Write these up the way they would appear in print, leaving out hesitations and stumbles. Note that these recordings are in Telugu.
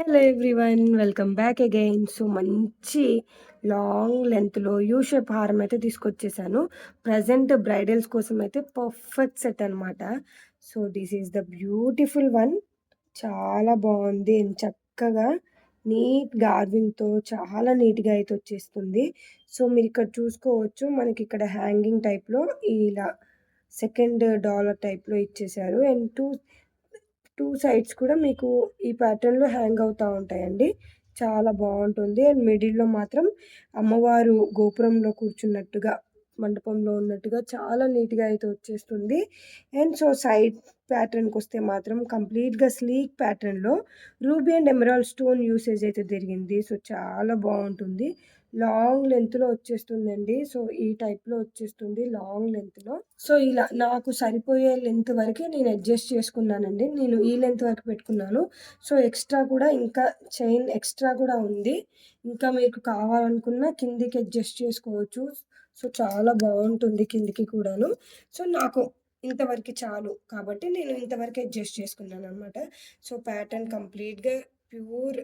Hello everyone, welcome back again. So మంచి లాంగ్ లెంత్లో యూ షేప్ హారం అయితే తీసుకొచ్చేసాను. ప్రజెంట్ బ్రైడల్స్ కోసం అయితే పర్ఫెక్ట్ సెట్ అనమాట. So this is the beautiful one. చాలా బాగుంది అండ్ చక్కగా నీట్ గార్వింగ్తో చాలా నీట్గా అయితే వచ్చేస్తుంది. సో మీరు ఇక్కడ చూసుకోవచ్చు, మనకి ఇక్కడ హ్యాంగింగ్ టైప్లో ఇలా సెకండ్ డాలర్ టైప్లో ఇచ్చేసారు. అండ్ టూ సైడ్స్ కూడా మీకు ఈ ప్యాటర్న్‌లో హ్యాంగ్ అవుతా ఉంటాయండి. చాలా బావుంటుంది. అండ్ మిడిల్‌లో మాత్రం అమ్మవారు గోపురంలో కూర్చున్నట్టుగా, మండపంలో ఉన్నట్టుగా చాలా నీట్‌గా అయితే వచ్చేస్తుంది. అండ్ సో సైడ్ ప్యాటర్న్‌కొస్తే మాత్రం కంప్లీట్‌గా స్లీక్ ప్యాటర్న్‌లో ruby and emerald stone usage అయితే జరిగింది. సో చాలా బావుంటుంది. లాంగ్ లెంగ్త్‌లో వచ్చేస్తుందండి. సో ఈ టైప్‌లో వచ్చేస్తుంది లాంగ్ లెంగ్త్‌లో. సో ఇలా నాకు సరిపోయే లెంత్ వరకే నేను అడ్జస్ట్ చేసుకున్నానండి. నేను ఈ లెంత్ వరకు పెట్టుకున్నాను. సో ఎక్స్ట్రా కూడా ఇంకా చైన్ ఎక్స్ట్రా కూడా ఉంది. ఇంకా మీకు కావాలనుకున్న కిందికి అడ్జస్ట్ చేసుకోవచ్చు. సో చాలా బావుంటుంది కిందికి కూడాను. సో నాకు ఇంతవరకి చాలు కాబట్టి నేను ఇంతవరకే అడ్జస్ట్ చేసుకున్నాననమాట. సో ప్యాటర్న్ కంప్లీట్‌గా ప్యూర్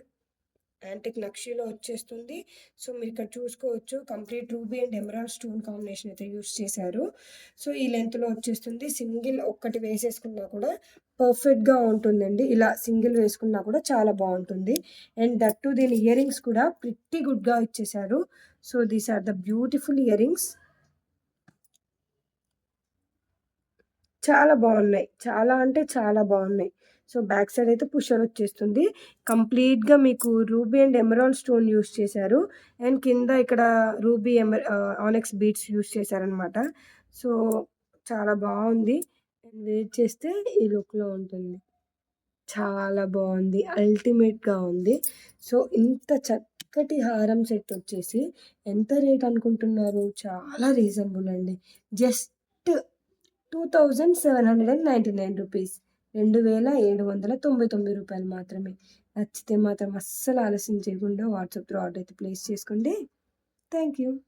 యాంటిక్ నక్షీలో వచ్చేస్తుంది. సో మీరు ఇక్కడ చూసుకోవచ్చు, complete ruby and emerald stone combination అయితే యూస్ చేశారు. సో ఈ లెంత్‌లో వచ్చేస్తుంది. సింగిల్ ఒక్కటి వేసేసుకున్నా కూడా పర్ఫెక్ట్‌గా ఉంటుందండి. ఇలా సింగిల్ వేసుకున్నా కూడా చాలా బావుంటుంది. అండ్ దట్ టూ దీని ఇయరింగ్స్ కూడా ప్రిట్టి గుడ్‌గా ఇచ్చేశారు. So these are the beautiful earrings. చాలా బావున్నాయి. చాలా అంటే చాలా బావున్నాయి. సో, బ్యాక్ సైడ్ అయితే పుషర్ వచ్చేస్తుంది. కంప్లీట్‌గా మీకు ruby and emerald stone use చేశారు. అండ్ కింద ఇక్కడ ఆనెక్స్ బీడ్స్ యూజ్ చేశారనమాట. సో, చాలా బావుంది. అండ్ వేర్ చేస్తే ఈ లుక్‌లో ఉంటుంది. చాలా బావుంది. అల్టిమేట్‌గా ఉంది. సో, ఇంత చక్కటి హారం సెట్ వచ్చేసి ఎంత రేట్ అనుకుంటున్నారు? చాలా రీజనబుల్ అండి. జస్ట్ రూ. 2799 మాత్రమే. నచ్చితే మాత్రం అస్సలు ఆలస్యం చేయకుండా వాట్సాప్ త్రూ ఆర్డర్ అయితే ప్లేస్ చేసుకోండి. Thank you.